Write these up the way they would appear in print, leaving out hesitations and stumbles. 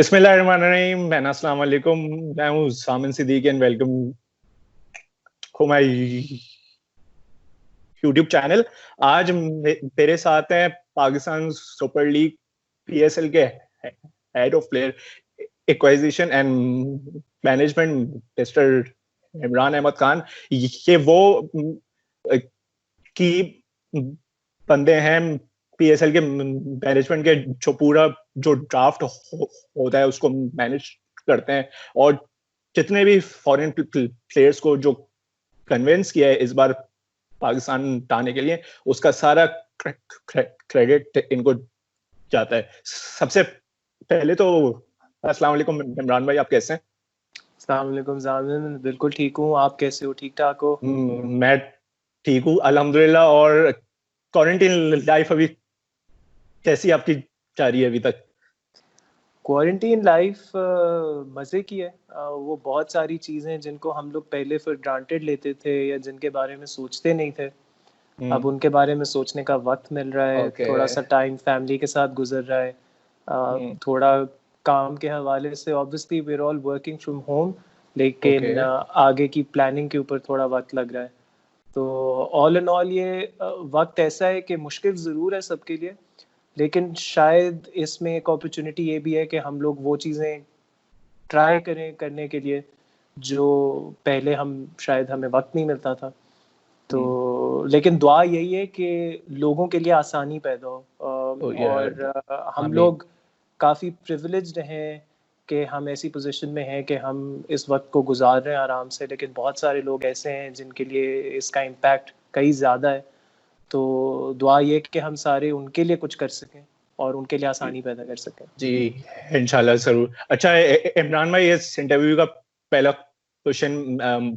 बिस्मिल्लाहिर्रहमानिर्रहीम। अस्सलाम वालेकुम। मैं हूँ Samin Siddiqui and welcome to my YouTube channel. आज मेरे साथ हैं पाकिस्तान सुपर लीग पीएसएल के head of player acquisition and management mister Imran Ahmed Khan. ये वो की बंदे हैं पीएसएल के मैनेजमेंट के जो पूरा जो ड्राफ्ट होता है उसको मैनेज करते हैं, और जितने भी फॉरेन प्लेयर्स को जो कन्विंस किया है इस बार पाकिस्तान आने के लिए, उसका सारा क्रेडिट इनको जाता है। सबसे पहले तो अस्सलाम वालेकुम इमरान भाई, आप कैसे हैं? अस्सलाम वालेकुम जामिन, बिल्कुल ठीक हूँ। आप कैसे हो? ठीक ठाक हो? मैं ठीक हूँ अल्हम्दुलिल्लाह। और क्वारंटीन लाइफ अभी कैसी आपकी जा रही है अभी तक? क्वारंटीन लाइफ मज़े की है। वो बहुत सारी चीज़ें जिनको हम लोग पहले फिर ग्रांटेड लेते थे या जिनके बारे में सोचते नहीं थे, अब उनके बारे में सोचने का वक्त मिल रहा है। थोड़ा सा टाइम फैमिली के साथ गुजर रहा है। थोड़ा काम के हवाले से obviously we are all working from home, लेकिन आगे की प्लानिंग के ऊपर थोड़ा वक्त लग रहा है। तो ऑल इन ऑल ये वक्त ऐसा है कि मुश्किल ज़रूर है सबके लिए, लेकिन शायद इसमें एक अपॉर्चुनिटी ये भी है कि हम लोग वो चीज़ें ट्राई करें करने के लिए जो पहले हम शायद हमें वक्त नहीं मिलता था। तो लेकिन दुआ यही है कि लोगों के लिए आसानी पैदा हो। और हम लोग काफ़ी प्रिविलेज्ड हैं कि हम ऐसी पोजीशन में हैं कि हम इस वक्त को गुजार रहे हैं आराम से, लेकिन बहुत सारे लोग ऐसे हैं जिनके लिए इसका इम्पैक्ट कई ज़्यादा है। तो दुआ ये कि हम सारे उनके लिए कुछ कर सकें और उनके लिए आसानी पैदा कर सकें। जी इंशाल्लाह जरूर। अच्छा इमरान भाई, इस इंटरव्यू का पहला क्वेश्चन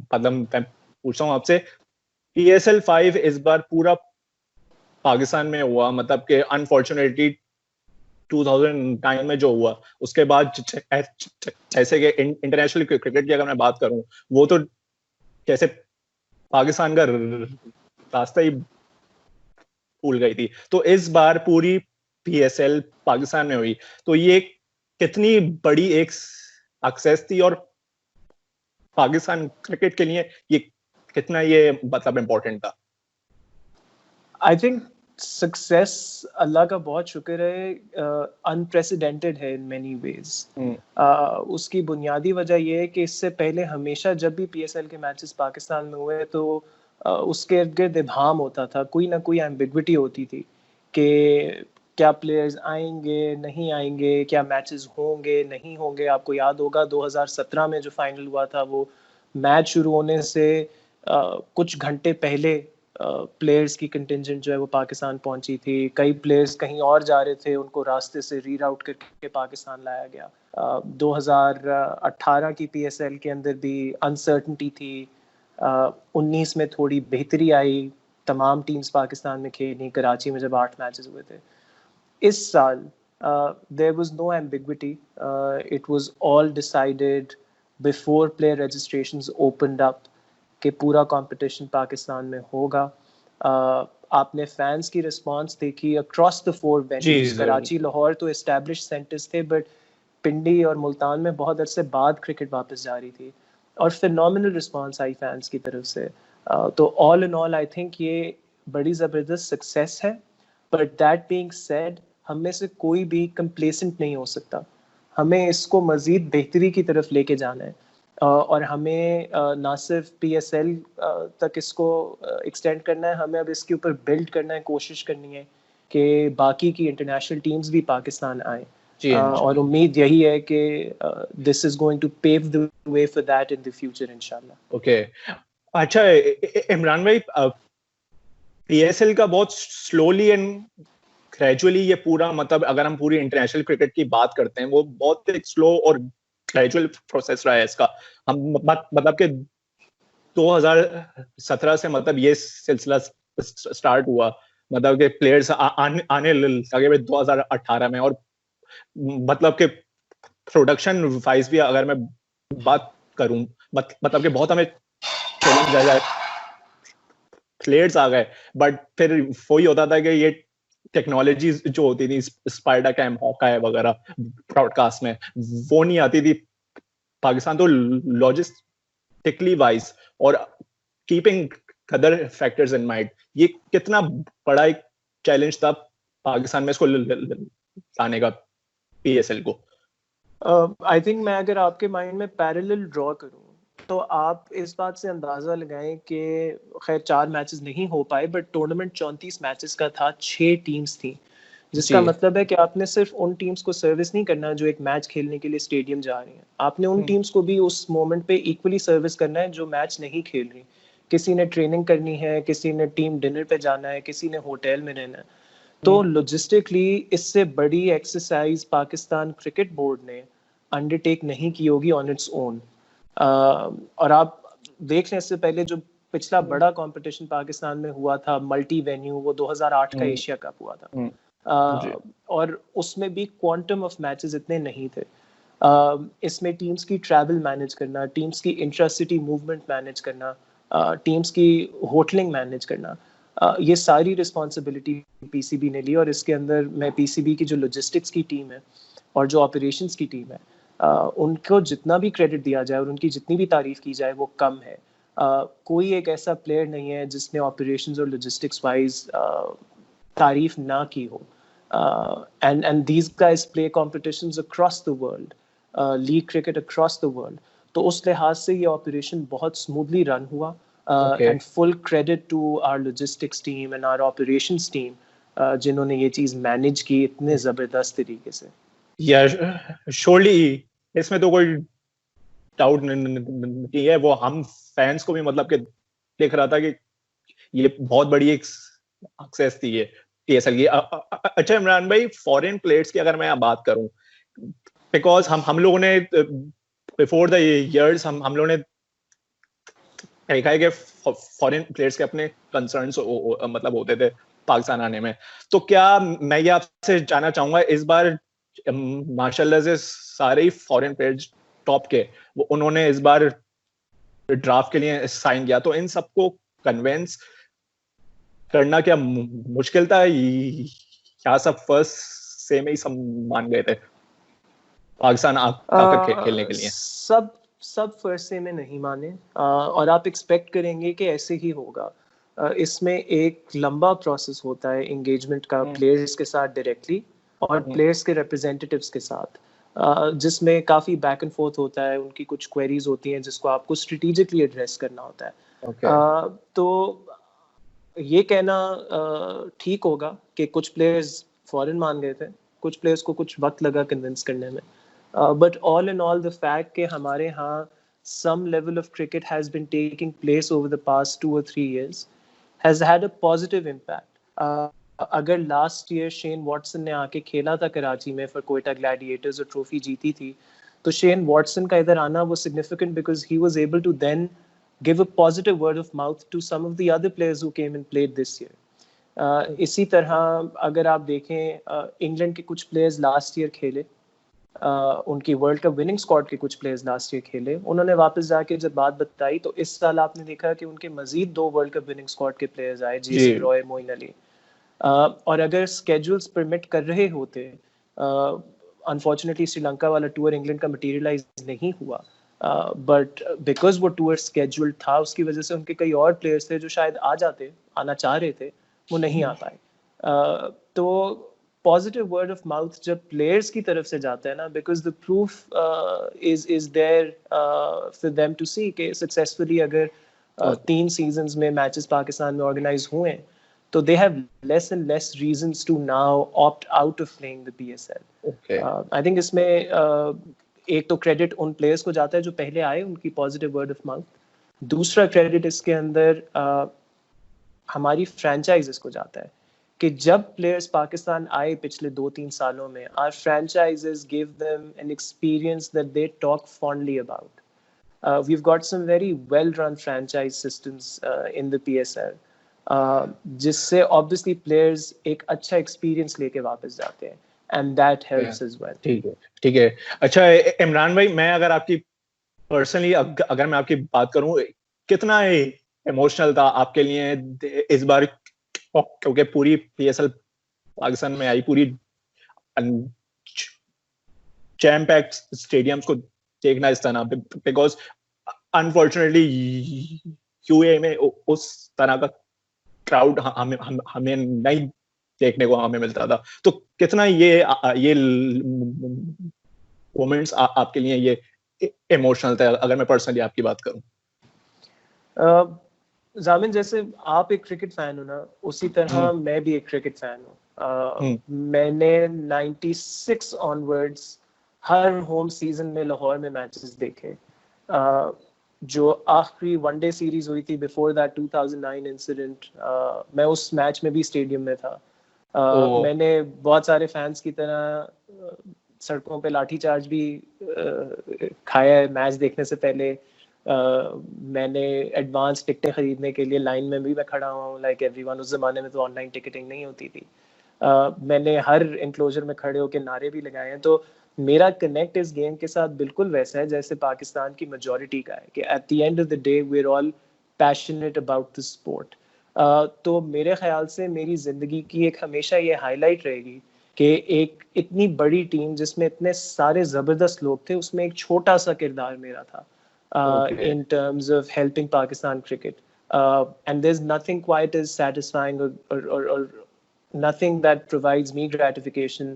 मतलब मैं पूछता हूँ आपसे। पीएसएल 5 इस बार पूरा पाकिस्तान में हुआ, मतलब कि अनफॉर्चुनेटली 2009 में जो हुआ उसके बाद जैसे कि इंटरनेशनल क्रिकेट की अगर मैं बात करूं, वो तो जैसे पाकिस्तान का रास्ता ही भूल गई थी। तो इस बार पूरी पीएसएल पाकिस्तान में हुई, तो ये कितनी बड़ी एक सक्सेस थी, और पाकिस्तान क्रिकेट के लिए ये कितना ये मतलब इम्पोर्टेंट था? आई थिंक सक्सेस अल्लाह का बहुत शुक्र है, अनप्रेसिडेंटेड है इन मेनी वेज। उसकी बुनियादी वजह यह है कि इससे पहले हमेशा जब भी पीएसएल के मैचेस पाकिस्तान में हुए तो उसके इर्द गिर्द इब्हाम होता था, कोई ना कोई एम्बिग्विटी होती थी कि क्या प्लेयर्स आएंगे नहीं आएंगे, क्या मैचेस होंगे नहीं होंगे। आपको याद होगा 2017 में जो फाइनल हुआ था, वो मैच शुरू होने से कुछ घंटे पहले प्लेयर्स की कंटिंजेंट जो है वो पाकिस्तान पहुंची थी। कई प्लेयर्स कहीं और जा रहे थे, उनको रास्ते से रीराउट करके पाकिस्तान लाया गया। 2018 की पीएसएल के अंदर भी अनसर्टनिटी थी। 19 में थोड़ी बेहतरी आई, तमाम टीम्स पाकिस्तान में खेली, कराची में जब 8 मैचेस हुए थे। इस साल there was no ambiguity, it was all decided before player registrations opened up कि पूरा कंपटीशन पाकिस्तान में होगा। आपने फैंस की रिस्पांस देखी across the 4 venues. Karachi Lahore तो एस्टैब्लिश सेंटर्स थे, बट पिंडी और मुल्तान में बहुत अरसे बाद क्रिकेट वापस जा रही थी और फिनोमिनल रिस्पांस आई फैंस की तरफ से। तो all in all I think ये बड़ी ज़बरदस्त सक्सेस है। बट दैट बीइंग सेड, हम में से कोई भी कंप्लेसेंट नहीं हो सकता। हमें इसको मज़ीद बेहतरी की तरफ लेके जाना है, और हमें ना सिर्फ पीएसएल तक इसको एक्सटेंड करना है, हमें अब इसके ऊपर बिल्ड करना है, कोशिश करनी है कि बाकी की इंटरनेशनल टीम्स भी पाकिस्तान आए। और उम्मीद यही है कि this is going to pave the way for that in the future इंशाल्लाह। ओके। अच्छा इमरान भाई, पीएसएल का बहुत स्लोली एंड ग्रेजुअली ये पूरा, मतलब अगर हम पूरी इंटरनेशनल क्रिकेट की बात करते हैं, वो बहुत एक स्लो और ग्रेजुअल प्रोसेस रहा है इसका। हम मतलब कि 2017 से मतलब ये सिलसिला स्टार्ट हुआ, मतलब कि प्लेयर्स आने लगे 2018 में। और मतलब कि प्रोडक्शन वाइज भी अगर मैं बात करूं, मतलब कि बहुत हमें चैलेंज आया, प्लेयर्स आ गए, बट फिर वही होता था कि ये टेक्नोलॉजीज जो होती थी, स्पाइडर कैम, हॉकाई वगैरह ब्रॉडकास्ट में, वो नहीं आती थी पाकिस्तान। तो लॉजिस्टिकली वाइज और keeping other factors in mind, ये कितना बड़ा एक चैलेंज था पाकिस्तान में इसको लाने का, पीएसएल को? आई थिंक मैं अगर आपके माइंड में पैरेलल ड्रॉ करूं तो आप इस बात से अंदाजा लगाएं कि खैर 4 मैचेस नहीं हो पाए, बट टूर्नामेंट 34 मैचेस का था, 6 टीम्स थी, जिसका मतलब है कि आपने सिर्फ उन टीम्स को सर्विस नहीं करना जो एक मैच खेलने के लिए स्टेडियम जा रही हैं, आपने उन टीम्स को भी उस मोमेंट पे इक्वली सर्विस करना है जो मैच नहीं खेल रही। किसी ने ट्रेनिंग करनी है, किसी ने टीम डिनर पे जाना है, किसी ने होटल में रहना है। तो लॉजिस्टिकली इससे बड़ी एक्सरसाइज पाकिस्तान क्रिकेट बोर्ड ने अंडरटेक नहीं की होगी ऑन इट्स ओन। और आप देख लें, इससे पहले जो पिछला बड़ा कंपटीशन पाकिस्तान में हुआ था मल्टी वेन्यू, वो 2008 का एशिया कप हुआ था, और उसमें भी क्वांटम ऑफ मैचेस इतने नहीं थे। इसमें टीम्स की ट्रैवल मैनेज करना, टीम्स की इंट्रा-सिटी मूवमेंट मैनेज करना, टीम्स की होटलिंग मैनेज करना, ये सारी रिस्पॉन्सिबिलिटी पीसीबी ने ली। और इसके अंदर मैं पीसीबी की जो लॉजिस्टिक्स की टीम है और जो ऑपरेशंस की टीम है, उनको जितना भी क्रेडिट दिया जाए और उनकी जितनी भी तारीफ की जाए वो कम है। कोई एक ऐसा प्लेयर नहीं है जिसने ऑपरेशंस और लॉजिस्टिक्स वाइज तारीफ ना की हो। And these guys play competitions across the world, league cricket across the world. तो उस लिहाज से ये ऑपरेशन बहुत स्मूथली रन हुआ, and full credit to our logistics team and our operations team, जिन्होंने ये चीज़ मैनेज की इतने ज़बरदस्त तरीके से। श्योरली इसमें तो कोई डाउट नहीं है। वो हम फैंस को भी मतलब कि दिख रहा था कि ये बहुत बड़ी एक सक्सेस थी ये पीएसएल की। अच्छा इमरान भाई, फॉरेन प्लेयर्स की अगर मैं बात करूं, बिकॉज हम लोगों ने बिफोर द इयर्स हम लोगों ने देखा है कि फॉरेन प्लेयर्स के अपने कंसर्न्स मतलब होते थे पाकिस्तान आने में। तो क्या मैं ये आपसे जानना चाहूंगा, इस बार माशाल्लाह से सारे ही फॉरेन प्लेयर्स टॉप के वो उन्होंने इस बार ड्राफ्ट के लिए साइन किया, तो इन सबको कन्विंस करना क्या मुश्किल था या सब फर्स्ट से में ही सब मान गए थे पाकिस्तान आकर खेलने के लिए? सब फर्स्ट से में नहीं माने, और आप एक्सपेक्ट करेंगे कि ऐसे ही होगा। इसमें एक लंबा प्रोसेस होता है एंगेजमेंट का, प्लेयर्स के साथ डायरेक्टली और प्लेयर्स के रिप्रेजेंटेटिव्स के साथ, जिसमें काफ़ी बैक एंड फोर्थ होता है, उनकी कुछ क्वेरीज होती हैं जिसको आपको स्ट्रेटेजिकली एड्रेस करना होता है। तो ये कहना ठीक होगा कि कुछ प्लेयर्स फॉरेन मान गए थे, कुछ प्लेयर्स को कुछ वक्त लगा कन्विंस करने में, but all in all the fact कि हमारे यहाँ some level of cricket has been taking place over the past 2 or 3 years has had a positive impact. अगर लास्ट ईयर शेन वॉटसन ने आके खेला था कराची में फॉर कोयटा ग्लैडिएटर्स और ट्रॉफी जीती थी, तो शेन वॉटसन का इधर आना वो significant because he was able to then give a positive word of mouth to some of the other players who came and played this year. इसी तरह अगर आप देखें इंग्लैंड के कुछ प्लेयर्स लास्ट ईयर खेले, उनकी वर्ल्ड कप विनिंग स्क्वाड के कुछ प्लेयर्स लास्ट ईयर खेले, उन्होंने वापस जाके जब बात बताई तो इस साल आपने देखा कि उनके मजीद 2 वर्ल्ड कप विनिंग स्क्वाड के प्लेयर्स आए, जेसन रॉय, मोइन अली। और अगर स्केड्यूल्स परमिट कर रहे होते, अनफॉर्चुनेटली श्रीलंका वाला टूर इंग्लैंड का मटेरियलाइज नहीं हुआ, बट बिकॉज वो टूर स्केड्यूल था उसकी वजह से उनके कई और प्लेयर्स थे जो शायद आना चाह रहे थे, वो नहीं आ पाए। तो पॉजिटिव वर्ड ऑफ माउथ जब प्लेयर्स की तरफ से जाता है ना, because the proof is there for them to see कि सक्सेसफुली अगर 3 सीजन्स में मैचेस पाकिस्तान में ऑर्गेनाइज हुए तो they have less and less reasons to now opt out of playing the PSL. I think इसमें एक तो क्रेडिट उन प्लेयर्स को जाता है जो पहले आए, उनकी पॉजिटिव वर्ड ऑफ माउथ। दूसरा क्रेडिट इसके अंदर हमारी फ्रेंचाइजेस को जाता है कि जब प्लेयर्स पाकिस्तान आए पिछले 2-3 सालों में, our franchises give them an experience that they talk fondly about. We've got some very well run franchise systems in the PSL, जिससे ऑब्वियसली प्लेयर्स एक अच्छा एक्सपीरियंस लेके वापस जाते हैं, and that helps as well. ठीक है। अच्छा इमरान भाई, मैं अगर आपकी पर्सनली अगर मैं आपकी बात करूं, कितना इमोशनल था आपके लिए इस बार, क्योंकि पूरी पीएसएल पाकिस्तान में आई, पूरी जैम पैक्ड स्टेडियम्स को देखना इस तरह पे, बिकॉज अनफॉर्चुनेटली यूए में उस तरह का क्राउड हमें नहीं देखने को हमें मिलता था। तो कितना ये मोमेंट्स आपके लिए ये इमोशनल था, अगर मैं पर्सनली आपकी बात करूं? जामिन, जैसे आप एक क्रिकेट फैन हो ना, उसी तरह मैं भी एक क्रिकेट फैन हूँ। मैंने 96 ऑनवर्ड्स हर होम सीजन में लाहौर में मैचेस देखे। जो आखिरी वनडे सीरीज हुई थी बिफोर दैट 2009 इंसिडेंट, मैं उस मैच में भी स्टेडियम में था। मैंने बहुत सारे फैंस की तरह सड़कों पे लाठीचार्ज भी खाया है मैच देखने से पहले। मैंने एडवांस टिकटें खरीदने के लिए लाइन में भी मैं खड़ा हुआ हूँ, लाइक एवरीवन। उस जमाने में तो ऑनलाइन टिकटिंग नहीं होती थी। मैंने हर इंक्लोजर में खड़े होकर नारे भी लगाए हैं। तो मेरा कनेक्ट इस गेम के साथ बिल्कुल वैसा है जैसे पाकिस्तान की मेजॉरिटी का है, कि at the end of the day we are all passionate about the sport. तो मेरे ख्याल से मेरी ज़िंदगी की एक हमेशा ये हाईलाइट रहेगी कि एक इतनी बड़ी टीम जिसमें इतने सारे ज़बरदस्त लोग थे, उसमें एक छोटा सा किरदार मेरा था in terms of helping Pakistan cricket. And there's nothing quite as satisfying or nothing that provides me gratification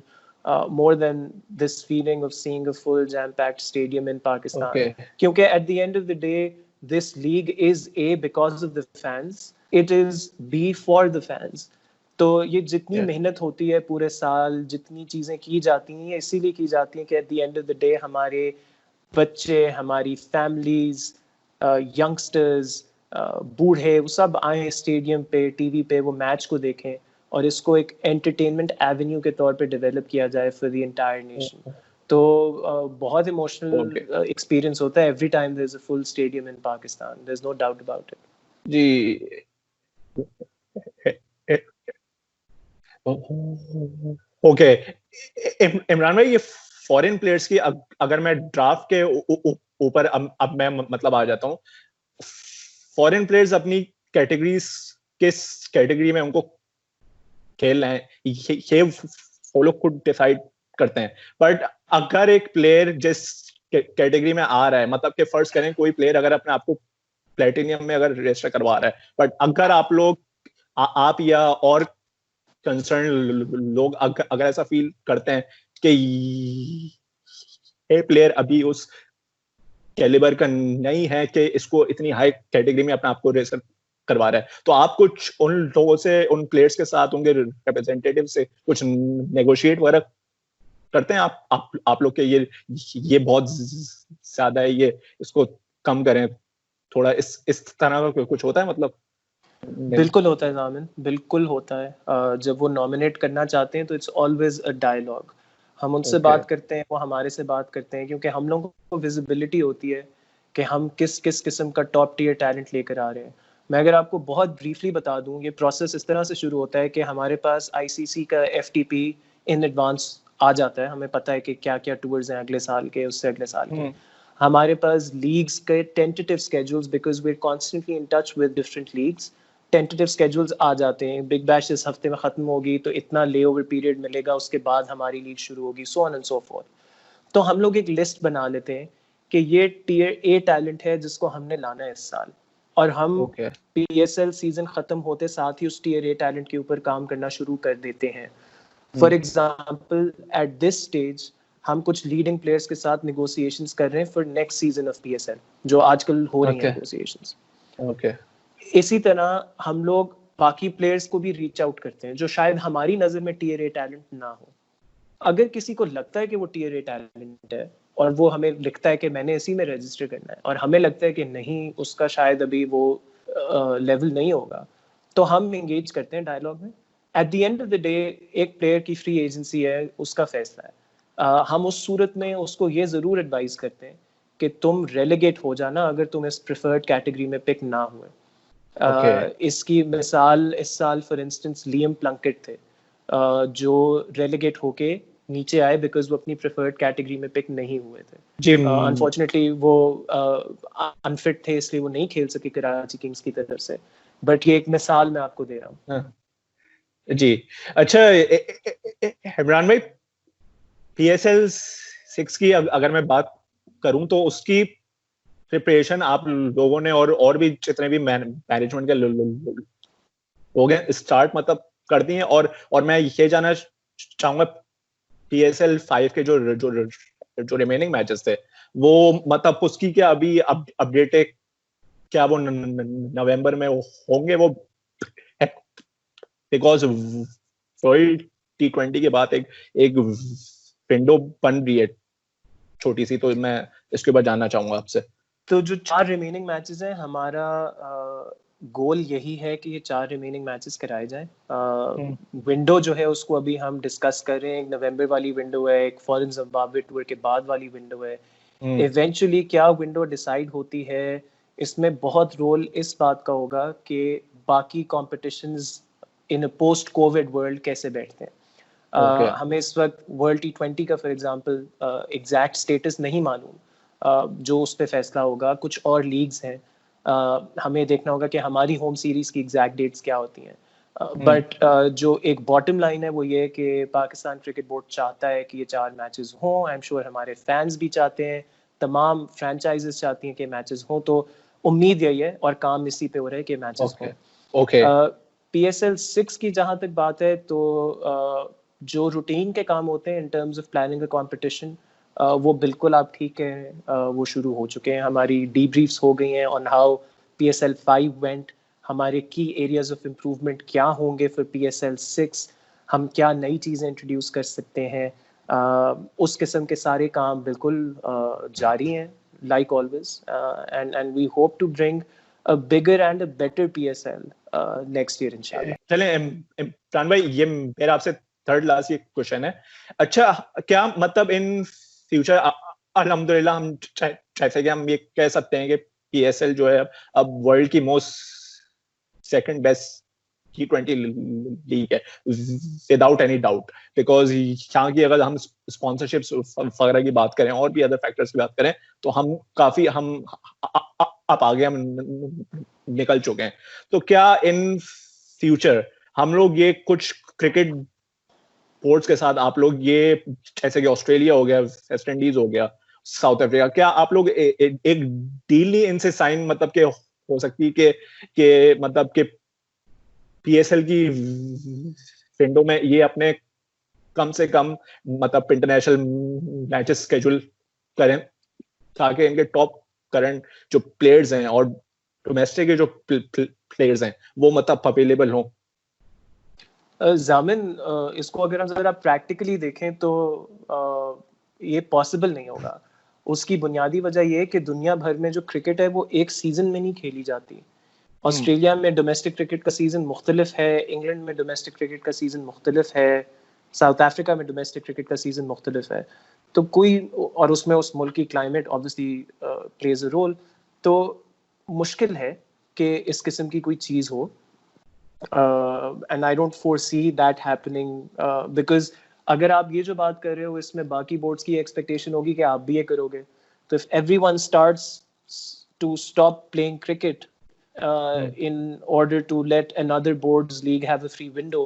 more than this feeling of seeing a full jam-packed stadium in Pakistan. Because at the end of the day, this league is A, because of the fans, it is B, for the fans. तो ये जितनी मेहनत होती है पूरे साल, जितनी चीज़ें की जाती हैं, ये इसीलिए की जाती हैं कि at the end of the day हमारे बच्चे, हमारी फैमिलीज, यंगस्टर्स, बूढ़े, वो सब आए स्टेडियम पे, टीवी पे वो मैच को देखें और इसको एक एंटरटेनमेंट एवेन्यू के तौर पे डेवलप किया जाए फॉर द एंटायर नेशन। तो बहुत इमोशनल एक्सपीरियंस होता है every time there is a full stadium in Pakistan, there is no doubt about it. जी ओके इमरान भाई, ये फॉरेन प्लेयर्स की अगर मैं ड्राफ्ट के ऊपर अब मैं मतलब आ जाता हूँ, फॉरेन प्लेयर्स अपनी कैटेगरीज किस कैटेगरी में उनको खेल रहे हैं ये वो लोग खुद डिसाइड करते हैं। बट अगर एक प्लेयर जिस कैटेगरी में आ रहा है, मतलब कि फर्स्ट करें कोई प्लेयर अगर अपने आप को प्लेटिनियम में अगर रजिस्टर करवा रहा है, बट अगर आप लोग आप या और कंसर्न लोग अगर ऐसा फील करते हैं कि ये प्लेयर अभी उस कैलिबर का नहीं है कि इसको इतनी हाई कैटेगरी में अपने आप को रजिस्टर करवा रहा है, तो आप कुछ उन लोगों से, उन प्लेयर्स के साथ, उनके रिप्रेजेंटेटिव से कुछ नेगोशिएट वगैरह करते हैं आप लोग के ये बहुत ज्यादा है, ये इसको कम करें थोड़ा, इस तरह का कुछ होता है? मतलब बिल्कुल होता है जामिन, बिल्कुल होता है। जब वो नॉमिनेट करना चाहते हैं तो इट्स ऑलवेज अ डायलॉग। हम उनसे बात करते हैं, वो हमारे से बात करते हैं, क्योंकि हम लोगों को विजिबिलिटी होती है कि हम किस किस किस्म का टॉप टियर टैलेंट लेकर आ रहे हैं। मैं अगर आपको बहुत ब्रीफली बता दूं, ये प्रोसेस इस तरह से शुरू होता है कि हमारे पास आईसीसी का FTP इन एडवांस आ जाता है। हमें पता है कि क्या क्या टूर्स हैं अगले साल के, उससे अगले साल के। हमारे पास लीग्स के tentative schedules, because we are constantly in touch with different leagues, tentative schedules आ जाते हैं। बिग बैश इस हफ्ते में ख़त्म होगी तो इतना ले ओवर पीरियड मिलेगा, उसके बाद हमारी लीग शुरू होगी, so on and so fourth. तो हम लोग एक लिस्ट बना लेते हैं कि ये टियर ए टैलेंट है जिसको हमने लाना है इस साल, और हम PSL सीजन ख़त्म होते साथ ही उस टियर ए टैलेंट के ऊपर काम करना शुरू कर देते हैं। For example, at this stage हम कुछ लीडिंग प्लेयर्स के साथ निगोशिएशंस कर रहे हैं for next season of PSL, जो आजकल हो रही हैं निगोशिएशंस। इसी तरह हम लोग बाकी प्लेयर्स को भी रीच आउट करते हैं जो शायद हमारी नज़र में टियर ए टैलेंट ना हो। अगर किसी को लगता है कि वो टियर ए टैलेंट है और वो हमें लिखता है कि मैंने इसी में रजिस्टर करना है, और हमें लगता है कि नहीं, उसका शायद अभी वो लेवल नहीं होगा, तो हम इंगेज करते हैं डायलॉग में। Eight the end of the day एक प्लेयर की फ्री एजेंसी है, उसका फैसला है। हम उस सूरत में उसको ये ज़रूर एडवाइस करते हैं कि तुम रेलीगेट हो जाना अगर तुम इस प्रेफर्ड कैटेगरी में पिक ना हुए। इसकी मिसाल इस साल फॉर इंस्टेंस लियम प्लंकेट थे, जो रेलीगेट होके नीचे आए बिकॉज वो अपनी प्रेफर्ड कैटेगरी में पिक नहीं हुए थे। अनफॉर्चुनेटली वो अनफिट थे, इसलिए वो नहीं खेल सके कराची किंग्स की तरफ से। बट ये एक मिसाल मैं आपको दे रहा हूँ। जी। अच्छा, इमरान भाई, PSL 6 की अगर मैं बात करूं तो उसकी प्रिपरेशन आप लोगों ने और भी जितने भी मैनेजमेंट के लोग हैं स्टार्ट मतलब कर दिए हैं, और मैं ये जानना चाहूंगा PSL 5 के जो जो जो रिमेनिंग मैचेस थे, वो मतलब उसकी क्या अभी अपडेट है? क्या वो नवंबर में होंगे वो? बिकॉज वर्ल्ड T20 के बाद एक एक विंडो बन रही है छोटी सी, तो मैं इसके बाद जानना चाहूंगा आपसे। तो जो 4 रिमेनिंग मैचेस हैं, हमारा गोल यही है कि ये 4 रिमेनिंग मैचेस कराए जाएं। विंडो जो है उसको अभी हम डिस्कस कर रहे हैं। एक नवंबर वाली विंडो है, एक फॉरेन जिम्बाब्वे टूर के बाद वाली विंडो है। इवेंचुअली क्या विंडो डिसाइड होती है, इसमें बहुत रोल इस बात का होगा कि बाकी कॉम्पिटिशन्स इन अ पोस्ट कोविड वर्ल्ड कैसे बैठते हैं। ओके। हमें इस वक्त वर्ल्ड T20 का फॉर एग्जांपल एग्जैक्ट स्टेटस नहीं मालूम। जो उस पर फैसला होगा, कुछ और लीग्स हैं, हमें देखना होगा कि हमारी होम सीरीज की एग्जैक्ट डेट्स क्या होती हैं। बट जो एक बॉटम लाइन है वो ये है कि पाकिस्तान क्रिकेट बोर्ड चाहता है कि ये 4 मैचेस हों। आई एम श्योर हमारे फैंस भी चाहते हैं, तमाम फ्रेंचाइजेस चाहती हैं कि मैचेस हों। तो उम्मीद यही है और काम इसी पे हो रहा है कि मैचेस हों। ओके। PSL 6 की जहाँ तक बात है तो जो रूटीन के काम होते हैं in terms of planning a competition, वो बिल्कुल आप ठीक है, वो शुरू हो चुके हैं। हमारी डीब्रीफ्स हो गई हैं ऑन हाउ PSL 5 वेंट, हमारे की एरियाज ऑफ इम्प्रूवमेंट क्या होंगे फिर PSL 6, हम क्या नई चीज़ें इंट्रोड्यूस कर सकते हैं। उस किस्म के सारे काम बिल्कुल जारी हैं, like always, and we hope to bring a bigger and a better PSL next year inshallah. चलें इमरान भाई, ये मेरा आपसे थर्ड लास्ट ये क्वेश्चन है। अच्छा, क्या मतलब इन फ्यूचर अल्हम्दुलिल्लाह हम जैसे कि हम ये कह सकते हैं कि PSL जो है अब वर्ल्ड की most second best T20 league है, विदाउट एनी डाउट। बिकॉज यहाँ की अगर हम स्पॉन्सरशिप्स वगैरह की बात करें और भी अदर फैक्टर्स की बात करें, तो हम काफी हम अब आगे हम निकल चुके हैं। तो क्या इन फ्यूचर हम लोग ये कुछ क्रिकेट बोर्ड्स के साथ, आप लोग ये जैसे कि ऑस्ट्रेलिया हो गया, वेस्ट इंडीज हो गया, साउथ अफ्रीका, क्या आप लोग एक डील नहीं इनसे साइन मतलब के हो सकती के मतलब के PSL की विंडो में ये अपने कम से कम मतलब इंटरनेशनल मैचेस स्केड्यूल करें, ताकि इनके टॉप करंट जो प्लेयर्स हैं और डोमेस्टिक के जो प्लेयर्स हैं वो मतलब अवेलेबल हों? जामिन, इसको अगर हम ज़रा प्रैक्टिकली देखें तो ये पॉसिबल नहीं होगा। उसकी बुनियादी वजह ये है कि दुनिया भर में जो क्रिकेट है वो एक सीज़न में नहीं खेली जाती। ऑस्ट्रेलिया में डोमेस्टिक क्रिकेट का सीज़न मुख्तलिफ है, इंग्लैंड में डोमेस्टिक क्रिकेट का सीज़न मुख्तलिफ है, साउथ अफ्रीका में डोमेस्टिक क्रिकेट का सीज़न मुख्तलिफ है। तो कोई, और उसमें उस मुल्क की climate obviously plays a role. तो मुश्किल है कि इस किस्म की कोई चीज़ हो, and I don't foresee that happening, because अगर आप ये जो बात कर रहे हो इसमें बाकी बोर्ड्स की एक्सपेक्टेशन होगी कि आप भी ये करोगे, तो if everyone starts to stop playing cricket in order to let another boards league have a free window,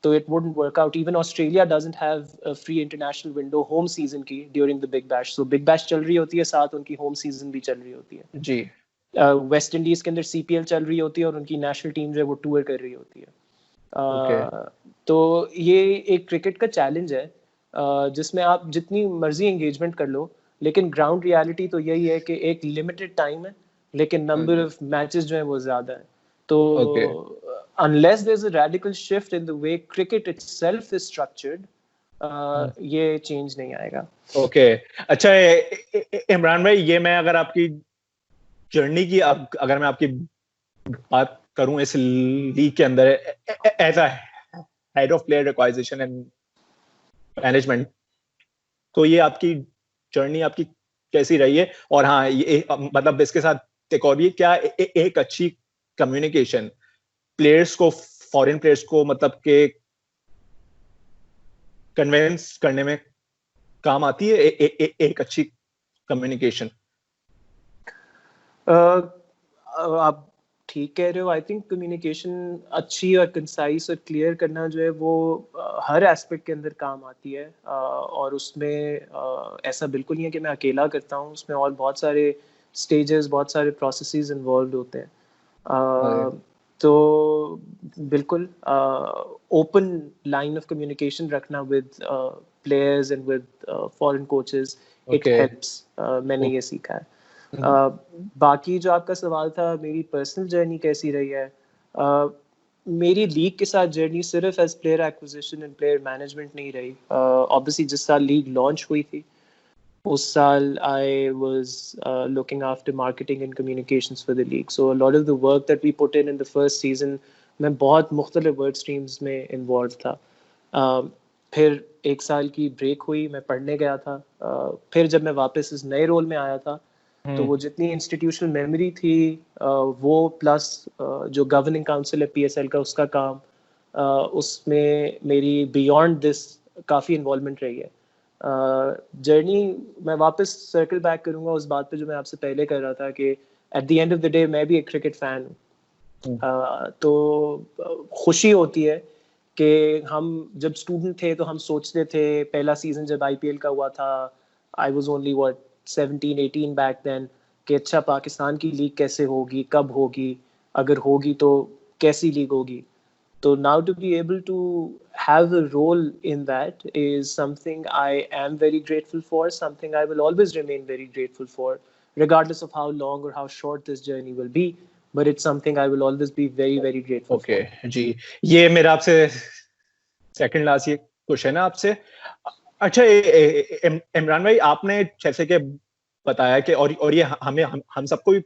so it wouldn't work out. Even Australia doesn't have a free international window home season की during the Big Bash. So Big Bash चल रही होती है, साथ उनकी home season भी चल रही होती है। जी। वेस्ट इंडीज के अंदर CPL चल रही होती है और उनकी नेशनल टीम जो है वो टूर कर रही होती है। ओके। तो ये एक क्रिकेट का चैलेंज है, जिसमें आप जितनी मर्जी एंगेजमेंट कर लो, लेकिन ग्राउंड रियलिटी तो यही है कि एक लिमिटेड टाइम है, लेकिन नंबर ऑफ मैचेस जो है वो ज्यादा है। तो okay. Unless there is a radical shift in the way cricket itself is structured, ये चेंज नहीं आएगा। ओके। अच्छा, इमरान भाई, ये मैं अगर आपकी जर्नी की अगर मैं आपकी बात करूं इस लीग के अंदर as a head of player acquisition and management, तो ये आपकी जर्नी आपकी कैसी रही है? और हाँ, ये मतलब इसके साथ एक और भी, क्या एक अच्छी कम्युनिकेशन प्लेयर्स को, फॉरेन प्लेयर्स को मतलब के कन्वेंस करने में काम आती है एक अच्छी कम्युनिकेशन? आप ठीक कह रहे हो। आई थिंक कम्युनिकेशन अच्छी और कंसाइज और क्लियर करना जो है वो हर एस्पेक्ट के अंदर काम आती है, और उसमें ऐसा बिल्कुल नहीं है कि मैं अकेला करता हूँ, उसमें और बहुत सारे स्टेजेस, बहुत सारे प्रोसेसेस इन्वॉल्व होते हैं। अरे, तो बिल्कुल ओपन लाइन ऑफ कम्युनिकेशन रखना with players and with foreign coaches, it okay. Helps, मैंने ये सीखा है। बाकी जो आपका सवाल था मेरी पर्सनल जर्नी कैसी रही है, मेरी लीग के साथ जर्नी सिर्फ as player acquisition and player management नहीं रही। ऑब्वियसली जिस साल लीग लॉन्च हुई थी उस साल I was looking after marketing and communications for the league. So a lot of the work that we put in the first season, मैं बहुत मुख्तलिफ वर्क स्ट्रीम्स में इन्वॉल्व था। फिर एक साल की ब्रेक हुई, मैं पढ़ने गया था। फिर जब मैं वापस इस नए रोल में आया था तो वो जितनी इंस्टीट्यूशनल मेमोरी थी, वो प्लस जो गवर्निंग काउंसिल है PSL का उसका काम, उसमें मेरी बियॉन्ड दिस काफ़ी इन्वॉल्वमेंट रही है। जर्नी मैं वापस सर्कल बैक करूंगा उस बात पे जो मैं आपसे पहले कर रहा था कि at the end of the day मैं भी एक क्रिकेट फैन हूँ। तो खुशी होती है कि हम जब स्टूडेंट थे तो हम सोचते थे, पहला सीजन जब IPL का हुआ था, I was only what 17-18 back then, कि अच्छा पाकिस्तान की लीग कैसे होगी, कब होगी, अगर होगी तो कैसी लीग होगी। So now to be able to have a role in that is something I am very grateful for, something I will always remain very grateful for, regardless of how long or how short this journey will be. But it's something I will always be very, very grateful okay for. जी। ये मेरा आपसे second last ये question है आपसे। अच्छा, इमरान भाई, आपने जैसे कि बताया कि और ये हमें हम सबको भी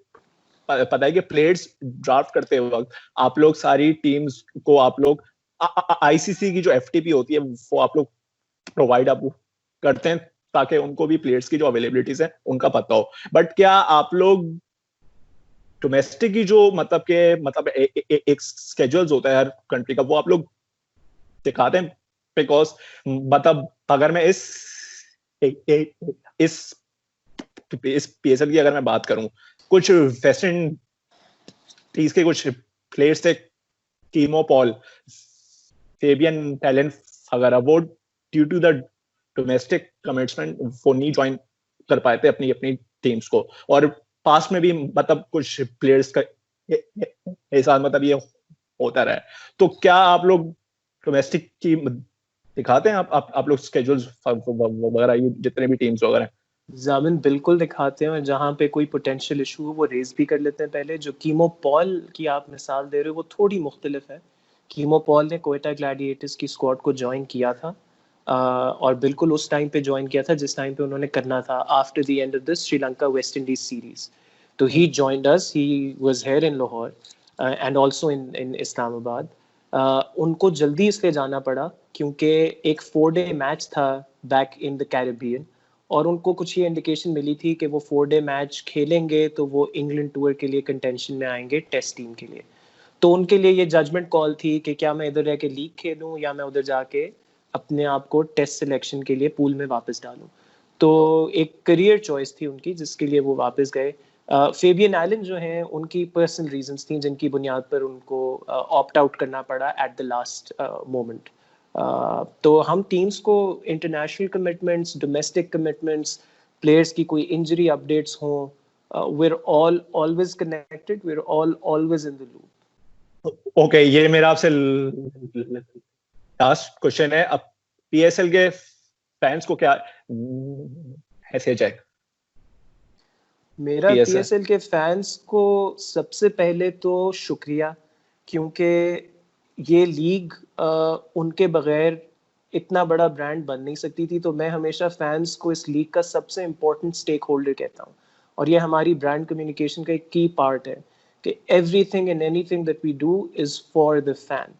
पता है कि प्लेयर्स ड्राफ्ट करते वक्त आप लोग सारी टीम्स को आप लोग ICC की जो FTP होती है वो आप लोग प्रोवाइड आप करते हैं ताकि उनको भी प्लेयर्स की जो अवेलेबिलिटीज है उनका पता हो। बट क्या आप लोग डोमेस्टिक की जो मतलब के मतलब एक स्केड्यूल्स होता है हर कंट्री का, वो आप लोग दिखाते हैं? बिकॉज मतलब अगर मैं इस PSL की अगर मैं बात करूं, कुछ वेस्टर्न टीज के कुछ प्लेयर्स थे, कीमो पॉल, फेबियन टैलेंट वगैरह, वो due to the domestic commitment वो नहीं ज्वाइन कर पाए थे अपनी अपनी टीम्स को। और पास में भी मतलब कुछ प्लेयर्स का ऐसा मतलब ये होता रहा है। तो क्या आप लोग डोमेस्टिक की दिखाते हैं आप लोग स्केड्यूल्स वगैरह, ये जितने भी टीम्स वगैरह हैं? जामिन बिल्कुल दिखाते हैं, और जहाँ पे कोई पोटेंशियल इशू हो वो रेज भी कर लेते हैं पहले। जो कीमो पॉल की आप मिसाल दे रहे हो वो थोड़ी मुख्तलिफ है। कीमो पॉल ने कोयटा ग्लैडिएटर्स की स्क्वाड को ज्वाइन किया था, और बिल्कुल उस टाइम पे ज्वाइन किया था जिस टाइम पे उन्होंने करना था after the end of this Sri Lanka West Indies series. तो he joined us, he was here in Lahore and also in in Islamabad. उनको जल्दी इसलिए जाना पड़ा क्योंकि एक 4 डे मैच था बैक इन द कैरिबियन, और उनको कुछ ये इंडिकेशन मिली थी कि वो 4 डे मैच खेलेंगे तो वो इंग्लैंड टूर के लिए कंटेंशन में आएंगे टेस्ट टीम के लिए। तो उनके लिए ये जजमेंट कॉल थी कि क्या मैं इधर रह के लीग खेलूं या मैं उधर जाके अपने आप को टेस्ट सिलेक्शन के लिए पूल में वापस डालूं। तो एक करियर चॉइस थी उनकी जिसके लिए वो वापस गए। फेबियन आइलैंड जो हैं उनकी पर्सनल रीजंस थी जिनकी बुनियाद पर उनको ऑप्ट आउट करना पड़ा एट द लास्ट मोमेंट। तो हम टीम्स को international commitments, domestic commitments, players की कोई इंजरी अपडेट्स हों, we're all always connected, we're all always in the loop. Okay, ये मेरा आपसे लास्ट क्वेश्चन है। अब PSL के फैंस को क्या मैसेज है मेरा PSL? PSL के फैंस को सबसे पहले तो शुक्रिया, क्योंकि ये लीग उनके बगैर इतना बड़ा ब्रांड बन नहीं सकती थी। तो मैं हमेशा फैंस को इस लीग का सबसे इम्पोर्टेंट स्टेक होल्डर कहता हूँ, और ये हमारी ब्रांड कम्युनिकेशन का एक की पार्ट है कि everything and anything that we do is for the fan.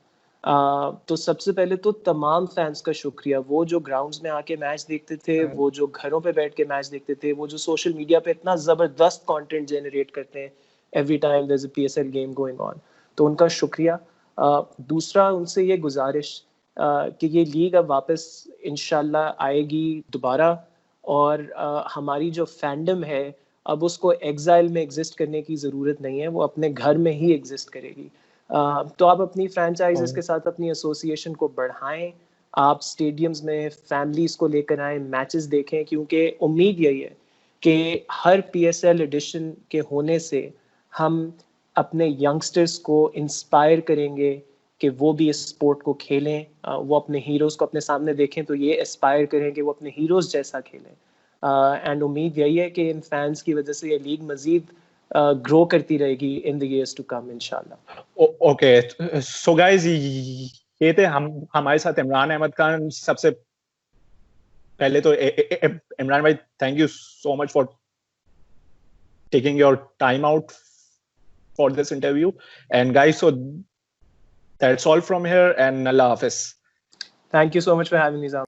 तो सबसे पहले तो तमाम फैंस का शुक्रिया, वो जो ग्राउंड्स में आके मैच देखते थे, वो जो घरों पे बैठ के मैच देखते थे, वो जो सोशल मीडिया पे इतना ज़बरदस्त कंटेंट जनरेट करते हैं every time there is a PSL game going on, तो उनका शुक्रिया। दूसरा उनसे ये गुजारिश कि ये लीग अब वापस इंशाल्लाह आएगी दोबारा, और हमारी जो फैंडम है अब उसको एग्जाइल में एग्जिस्ट करने की ज़रूरत नहीं है, वो अपने घर में ही एग्जिस्ट करेगी। तो आप अपनी फ्रेंचाइजेस के साथ अपनी एसोसिएशन को बढ़ाएं, आप स्टेडियम्स में फैमिलीज को लेकर आएं, मैचेस देखें, क्योंकि उम्मीद यही है कि हर PSL एडिशन के होने से हम अपने यंगस्टर्स को इंस्पायर करेंगे कि वो भी इस स्पोर्ट को खेलें, वो अपने हीरोज़ को अपने सामने देखें तो ये एस्पायर करें कि वो अपने हीरोज़ जैसा खेलें। एंड उम्मीद यही है कि इन फैंस की वजह से ये लीग मजीद ग्रो करती रहेगी in the years to come इंशाल्लाह। ओके, सो गाइस, ये थे हम हमारे साथ इमरान अहमद खान। सबसे पहले तो इमरान भाई, thank you so much for taking your time out for this interview. And guys, so that's all from here, and Allah Hafiz. Thank you so much for having me, Zam.